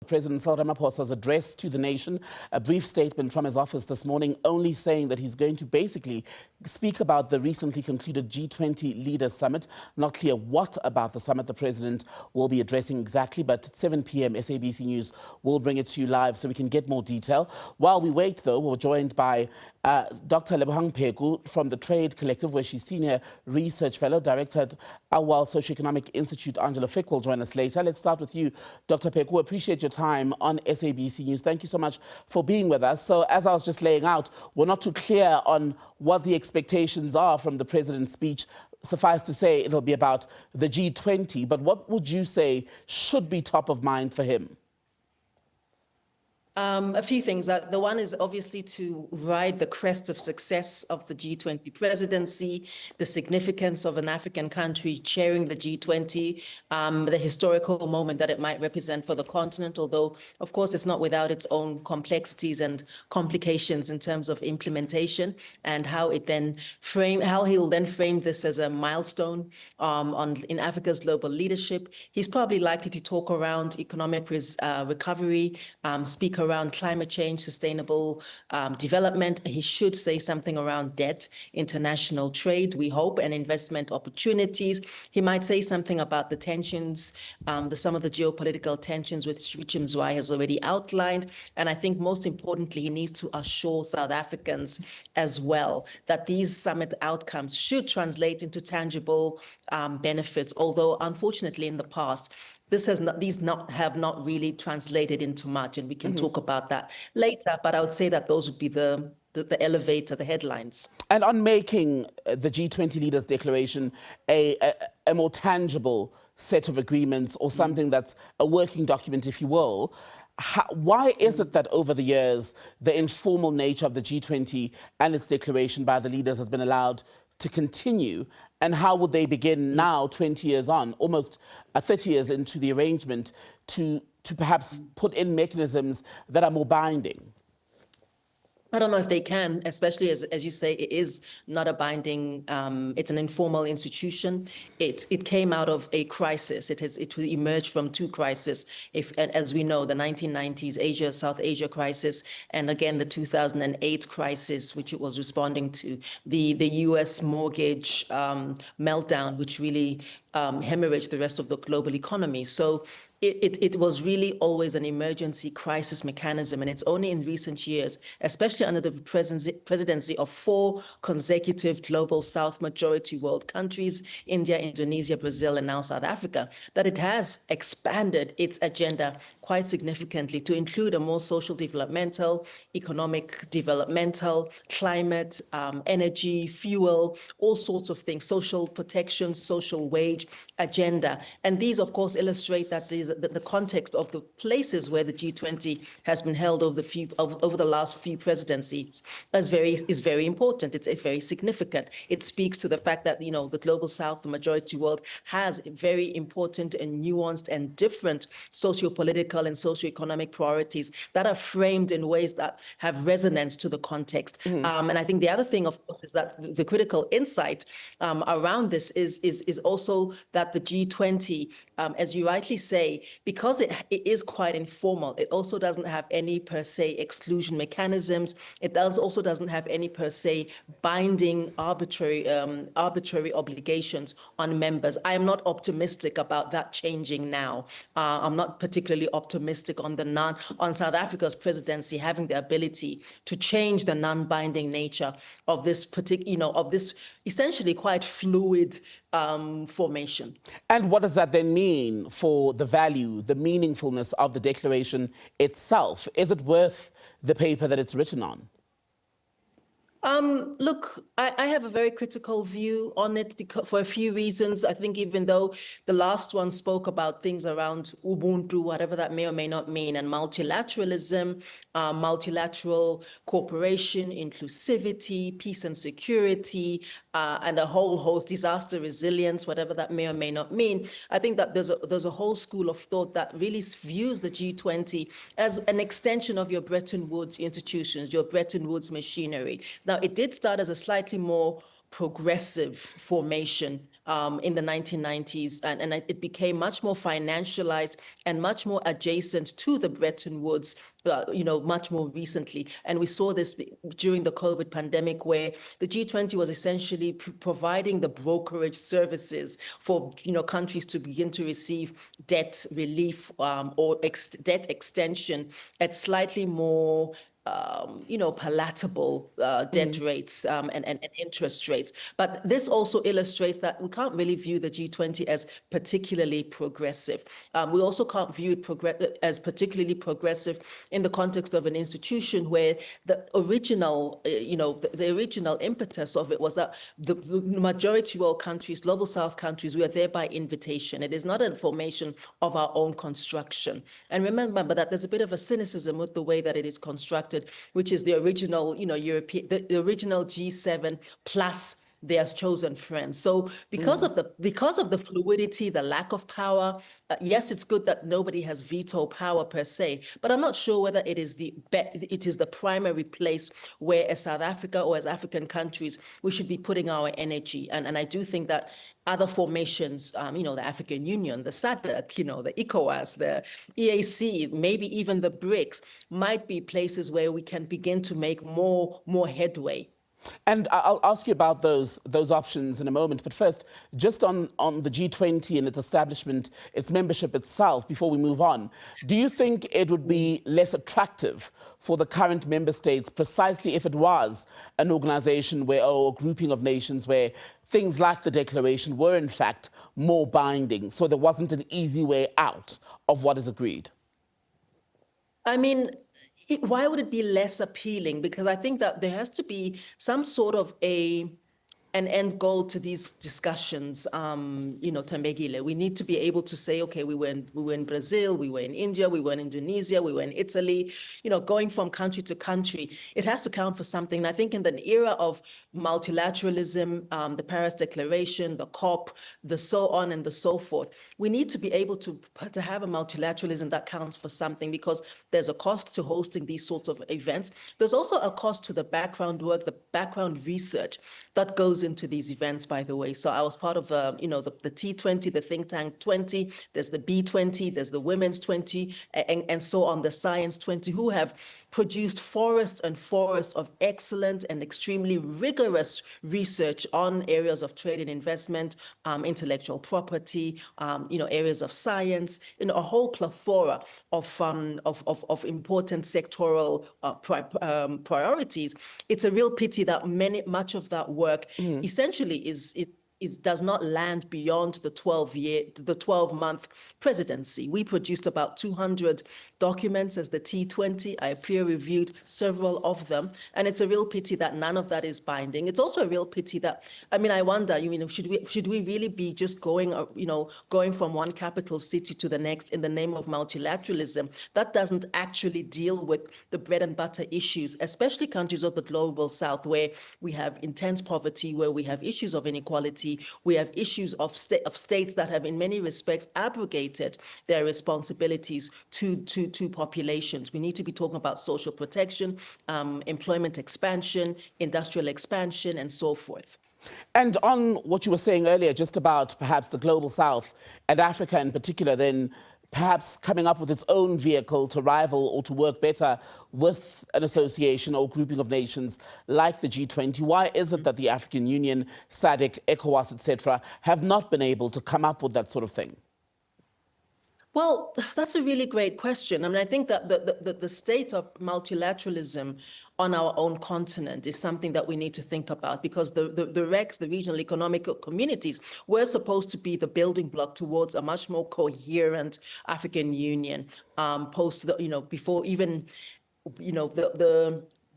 President Cyril Ramaphosa's address to the nation, a brief statement from his office this morning, only saying that he's going to basically speak about the recently concluded G20 Leaders Summit. Not clear what about the summit the president will be addressing exactly, but at 7 p.m. SABC News will bring it to you live so we can get more detail. While we wait, though, we're joined by Dr. Lebohang Pheko from the Trade Collective, where she's Senior Research Fellow, Director at AUWAL Socioeconomic Institute. Angela Fick will join us later. Let's start with you, Dr. Pheko. Appreciate your time on SABC News. Thank you so much for being with us. So as I was just laying out, we're not too clear on what the expectations are from the president's speech. Suffice to say, it'll be about the G20. But what would you say should be top of mind for him? A few things. The one is obviously to ride the crest of success of the G20 presidency, the significance of an African country chairing the G20, the historical moment that it might represent for the continent, although, of course, it's not without its own complexities and complications in terms of implementation and how he'll then frame this as a milestone in Africa's global leadership. He's probably likely to talk around economic recovery, speak around climate change, sustainable development. He should say something around debt, international trade, we hope, and investment opportunities. He might say something about the tensions, some of the geopolitical tensions, which Mzwai has already outlined. And I think most importantly, he needs to assure South Africans as well that these summit outcomes should translate into tangible benefits, although unfortunately in the past, these have not really translated into much, and we can talk about that later. But I would say that those would be the elevator, the headlines. And on making the G20 Leaders Declaration a more tangible set of agreements or something that's a working document, if you will, why is it that over the years, the informal nature of the G20 and its declaration by the leaders has been allowed to continue? And how would they begin now, 20 years on, almost 30 years into the arrangement, to perhaps put in mechanisms that are more binding? I don't know if they can, especially as you say, it is not a binding, it's an informal institution. It came out of a crisis. It emerged from two crises. As we know, the 1990s South Asia crisis, and again, the 2008 crisis, which it was responding to, the US mortgage meltdown, which really hemorrhaged the rest of the global economy. So it was really always an emergency crisis mechanism, and it's only in recent years, especially under the presidency of 4 consecutive global South majority world countries, India, Indonesia, Brazil, and now South Africa, that it has expanded its agenda quite significantly to include a more social developmental, economic developmental, climate, energy, fuel, all sorts of things, social protection, social wage agenda. And these, of course, illustrate that the context of the places where the G20 has been held over the last few presidencies is very important. It's very significant. It speaks to the fact that, the global South, the majority world, has very important and nuanced and different socio-political and socio-economic priorities that are framed in ways that have resonance to the context. And I think the other thing, of course, is that the critical insight around this is also that the G20, as you rightly say, because it is quite informal, it also doesn't have any per se exclusion mechanisms. It also doesn't have any per se binding arbitrary obligations on members. I am not optimistic about that changing now. I'm not particularly optimistic on South Africa's presidency having the ability to change the non-binding nature of this of this essentially quite fluid formation. And what does that then mean for the value, the meaningfulness of the declaration itself? Is it worth the paper that it's written on? Look, I have a very critical view on it for a few reasons. I think even though the last one spoke about things around Ubuntu, whatever that may or may not mean, and multilateralism, multilateral cooperation, inclusivity, peace and security, and a whole host, disaster resilience, whatever that may or may not mean, I think that there's a whole school of thought that really views the G20 as an extension of your Bretton Woods institutions, your Bretton Woods machinery. Now, it did start as a slightly more progressive formation in the 1990s, and it became much more financialized and much more adjacent to the Bretton Woods, much more recently. And we saw this during the COVID pandemic, where the G20 was essentially providing the brokerage services for countries to begin to receive debt relief or debt extension at slightly more palatable debt rates and interest rates. But this also illustrates that we can't really view the G20 as particularly progressive. We also can't view it as particularly progressive in the context of an institution where the original, the original impetus of it was that the majority world countries, global South countries, we are there by invitation. It is not a formation of our own construction. And remember that there's a bit of a cynicism with the way that it is constructed, which is the original, European, the original G7 plus their chosen friends. So because of the fluidity, the lack of power, yes, it's good that nobody has veto power per se, but I'm not sure whether it is the primary place where, as South Africa or as African countries, we should be putting our energy. And I do think that other formations, the African Union, the SADC, the ECOWAS, the EAC, maybe even the BRICS, might be places where we can begin to make more headway. And I'll ask you about those options in a moment. But first, just on the G20 and its establishment, its membership itself, before we move on, do you think it would be less attractive for the current member states precisely if it was an organization where, or a grouping of nations where things like the declaration were in fact more binding, so there wasn't an easy way out of what is agreed? I mean, why would it be less appealing? Because I think that there has to be some sort of an end goal to these discussions, Tambegile. We need to be able to say, okay, we were in Brazil, we were in India, we were in Indonesia, we were in Italy, going from country to country. It has to count for something. And I think in the era of multilateralism, the Paris Declaration, the COP, the so on and the so forth, we need to be able to have a multilateralism that counts for something, because there's a cost to hosting these sorts of events. There's also a cost to the background work, the background research that goes into these events, by the way. So I was part of, the T20, the think tank 20, there's the B20, there's the women's 20, and so on, the science 20, who have produced forests and forests of excellent and extremely rigorous research on areas of trade and investment, intellectual property, areas of science, a whole plethora of important sectoral priorities. It's a real pity that much of that work essentially does not land beyond the 12-month presidency. We produced about 200 documents as the T20. I peer-reviewed several of them, and it's a real pity that none of that is binding. It's also a real pity that, I wonder, should we really be just going from one capital city to the next in the name of multilateralism? That doesn't actually deal with the bread and butter issues, especially countries of the global South, where we have intense poverty, where we have issues of inequality. We have issues of states that have, in many respects, abrogated their responsibilities to populations. We need to be talking about social protection, employment expansion, industrial expansion, and so forth. And on what you were saying earlier, just about perhaps the global South and Africa in particular, then perhaps coming up with its own vehicle to rival or to work better with an association or grouping of nations like the G20. Why is it that the African Union, SADC, ECOWAS, etc., have not been able to come up with that sort of thing? Well, that's a really great question. I think that the state of multilateralism on our own continent is something that we need to think about, because the RECs, the regional economic communities, were supposed to be the building block towards a much more coherent African Union, before even,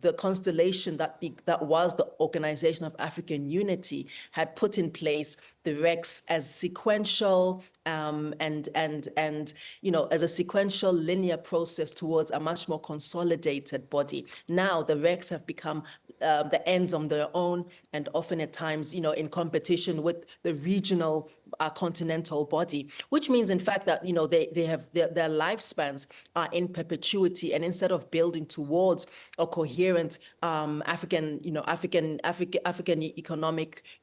the constellation that was the Organization of African Unity had put in place the RECs as sequential and as a sequential linear process towards a much more consolidated body. Now the RECs have become the ends on their own, and often at times, in competition with the regional continental body, which means, in fact, that, they have their lifespans are in perpetuity. And instead of building towards a coherent African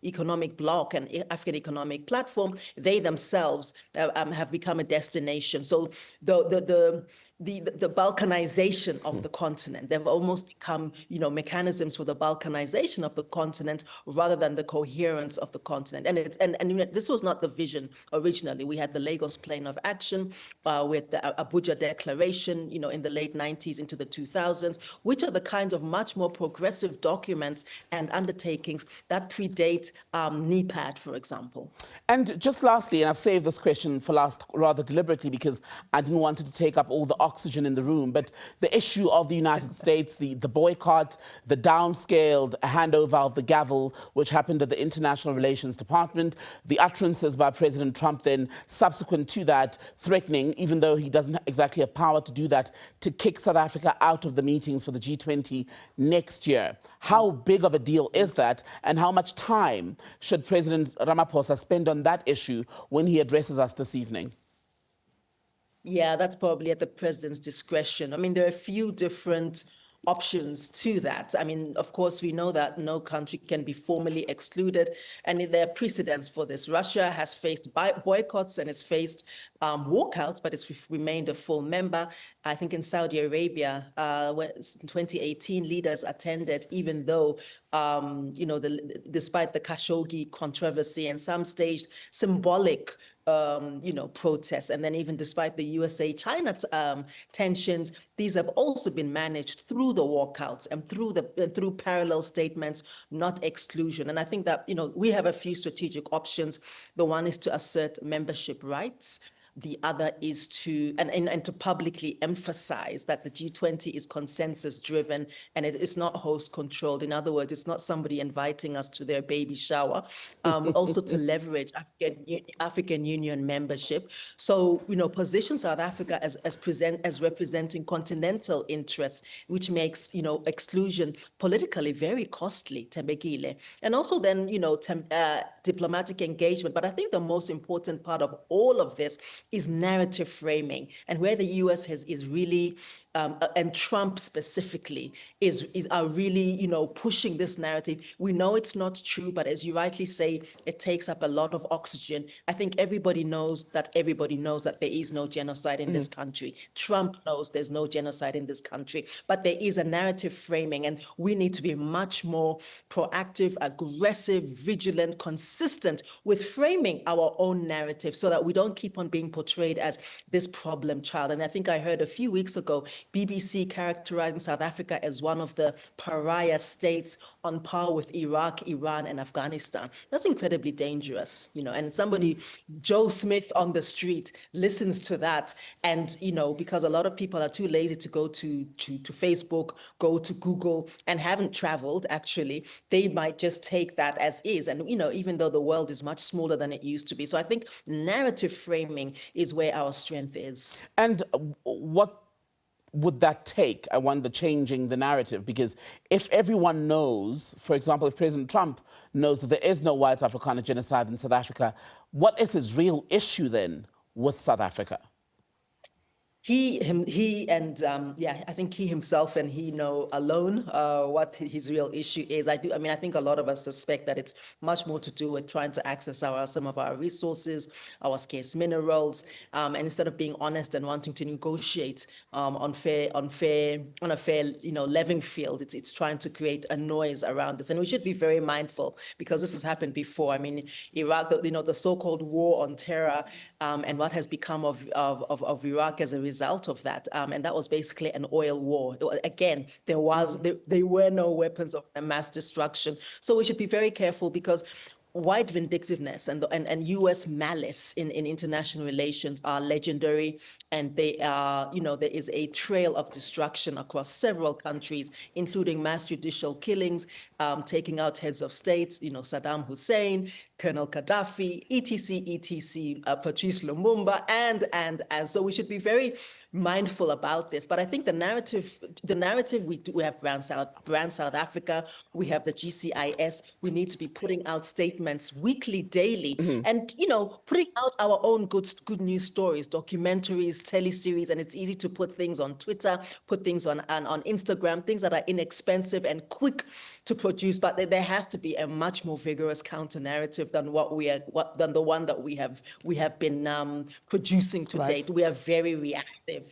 economic bloc and African economic platform, they themselves have become a destination. So the balkanization of the continent, they've almost become, mechanisms for the balkanization of the continent rather than the coherence of the continent. And this was not the vision originally. We had the Lagos Plan of Action, with the Abuja Declaration, in the late 90s into the 2000s, which are the kinds of much more progressive documents and undertakings that predate NEPAD, for example. And just lastly, and I've saved this question for last rather deliberately because I didn't want it to take up all the oxygen in the room, but the issue of the United States, the boycott, the downscaled handover of the gavel, which happened at the International Relations Department, the utterances by President Trump then subsequent to that threatening, even though he doesn't exactly have power to do that, to kick South Africa out of the meetings for the G20 next year. How big of a deal is that, and how much time should President Ramaphosa spend on that issue when he addresses us this evening? Yeah, that's probably at the president's discretion. I mean, there are a few different options to that. I mean, of course, we know that no country can be formally excluded, and there are precedents for this. Russia has faced boycotts and it's faced walkouts, but it's remained a full member. I think in Saudi Arabia, in 2018, leaders attended, even though, despite the Khashoggi controversy and some staged symbolic protests. And then even despite the USA-China tensions, these have also been managed through the walkouts and through parallel statements, not exclusion. And I think that, we have a few strategic options. The one is to assert membership rights. The other is to publicly emphasize that the G20 is consensus driven and it is not host controlled. In other words, it's not somebody inviting us to their baby shower. Also to leverage African Union membership. So, position South Africa as representing continental interests, which makes, exclusion politically very costly, Tembekile. And also then, diplomatic engagement. But I think the most important part of all of this is narrative framing, and where the US is really and Trump specifically are really, pushing this narrative. We know it's not true, but as you rightly say, it takes up a lot of oxygen. I think everybody knows that there is no genocide in this country. Trump knows there's no genocide in this country, but there is a narrative framing, and we need to be much more proactive, aggressive, vigilant, consistent with framing our own narrative so that we don't keep on being portrayed as this problem child. And I think I heard a few weeks ago, BBC characterizing South Africa as one of the pariah states on par with Iraq, Iran, and Afghanistan. That's incredibly dangerous, and somebody, Joe Smith on the street, listens to that. And, because a lot of people are too lazy to go to Facebook, go to Google, and haven't traveled, actually, they might just take that as is. And, even though the world is much smaller than it used to be. So I think narrative framing is where our strength is. And what would that take? I wonder, changing the narrative, because if everyone knows, for example, if President Trump knows that there is no white Afrikaner genocide in South Africa, what is his real issue then with South Africa? I think he himself and he know alone what his real issue is. I think a lot of us suspect that it's much more to do with trying to access some of our resources, our scarce minerals, and instead of being honest and wanting to negotiate on a fair leveling field, it's trying to create a noise around this. And we should be very mindful, because this has happened before. I mean, Iraq, the so-called war on terror, and what has become of Iraq as a result of that. And that was basically an oil war. Again, there were no weapons of mass destruction. So we should be very careful, because white vindictiveness and U.S. malice in international relations are legendary, and they are, there is a trail of destruction across several countries, including mass judicial killings, taking out heads of states, Saddam Hussein, Colonel Gaddafi, etc., Patrice Lumumba, and so we should be very mindful about this. But I think the narrative we have Brand South Africa, we have the GCIS. We need to be putting out statements weekly, daily, and putting out our own good news stories, documentaries, teleseries, and it's easy to put things on Twitter, put things on Instagram, things that are inexpensive and quick to produce. But there has to be a much more vigorous counter narrative than than the one that we have been producing to date. We are very reactive.